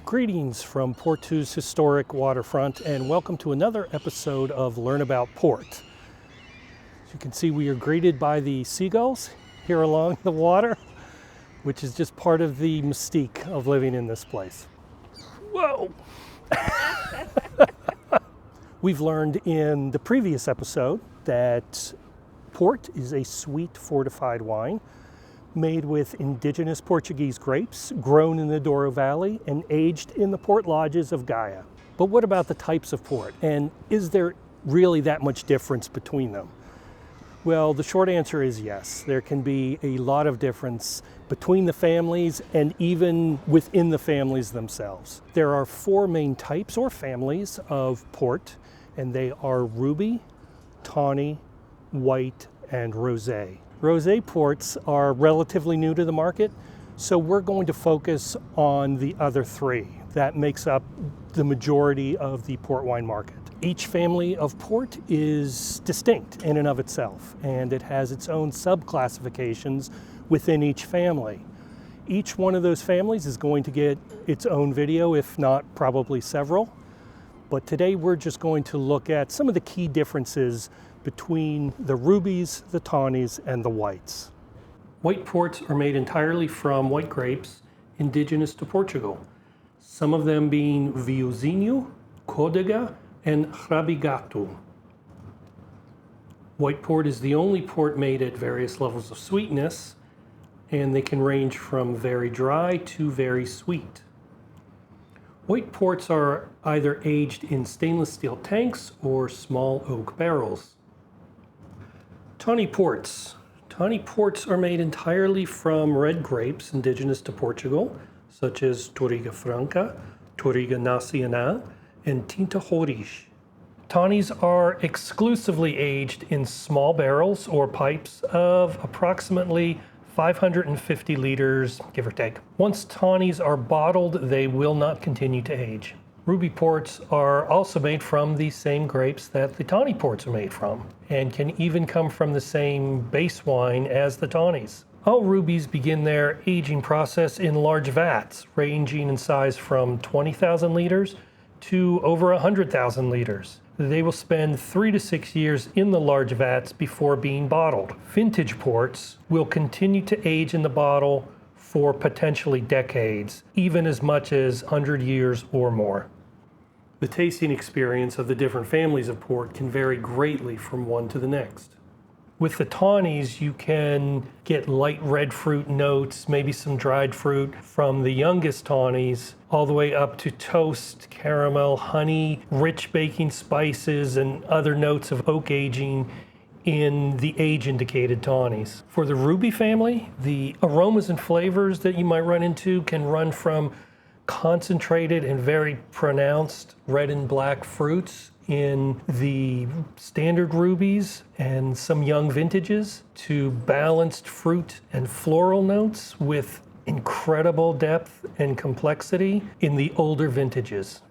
Greetings from Porto's historic waterfront, and welcome to another episode of Learn About Port. As you can see, we are greeted by the seagulls here along the water, which is just part of the mystique of living in this place. Whoa! We've learned in the previous episode that port is a sweet fortified wine made with indigenous Portuguese grapes grown in the Douro Valley and aged in the port lodges of Gaia. But what about the types of port? And is there really that much difference between them? Well, the short answer is yes. There can be a lot of difference between the families and even within the families themselves. There are four main types or families of port, and they are ruby, tawny, white, and rosé. Rosé ports are relatively new to the market, so we're going to focus on the other three. That makes up the majority of the port wine market. Each family of port is distinct in and of itself, and it has its own subclassifications within each family. Each one of those families is going to get its own video, if not probably several. But today we're just going to look at some of the key differences between the rubies, the tawnies, and the whites. White ports are made entirely from white grapes indigenous to Portugal, some of them being Viosinho, Códega, and Rabigato. White port is the only port made at various levels of sweetness, and they can range from very dry to very sweet. White ports are either aged in stainless steel tanks or small oak barrels. Tawny ports. Tawny ports are made entirely from red grapes indigenous to Portugal, such as Touriga Franca, Touriga Nacional, and Tinta Roriz. Tawnies are exclusively aged in small barrels or pipes of approximately 550 liters, give or take. Once tawnies are bottled, they will not continue to age. Ruby ports are also made from the same grapes that the tawny ports are made from, and can even come from the same base wine as the tawnies. All rubies begin their aging process in large vats, ranging in size from 20,000 liters to over 100,000 liters. They will spend 3 to 6 years in the large vats before being bottled. Vintage ports will continue to age in the bottle for potentially decades, even as much as 100 years or more. The tasting experience of the different families of port can vary greatly from one to the next. With the tawnies, you can get light red fruit notes, maybe some dried fruit from the youngest tawnies, all the way up to toast, caramel, honey, rich baking spices, and other notes of oak aging in the age-indicated tawnies. For the ruby family, the aromas and flavors that you might run into can run from concentrated and very pronounced red and black fruits in the standard rubies and some young vintages to balanced fruit and floral notes with incredible depth and complexity in the older vintages.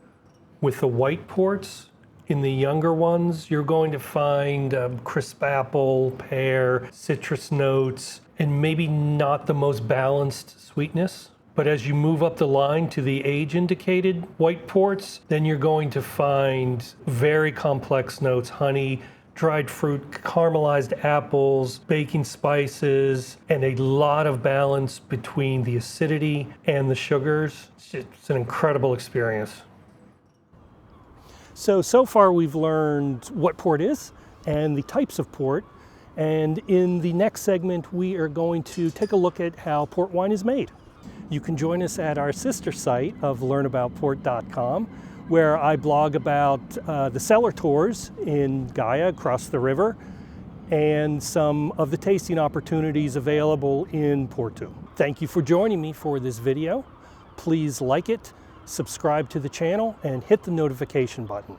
With the white ports, in the younger ones, you're going to find crisp apple, pear, citrus notes, and maybe not the most balanced sweetness. But as you move up the line to the age-indicated white ports, then you're going to find very complex notes: honey, dried fruit, caramelized apples, baking spices, and a lot of balance between the acidity and the sugars. It's an incredible experience. So far we've learned what port is and the types of port. And in the next segment, we are going to take a look at how port wine is made. You can join us at our sister site of learnaboutport.com, where I blog about the cellar tours in Gaia across the river and some of the tasting opportunities available in Porto. Thank you for joining me for this video. Please like it, subscribe to the channel, and hit the notification button.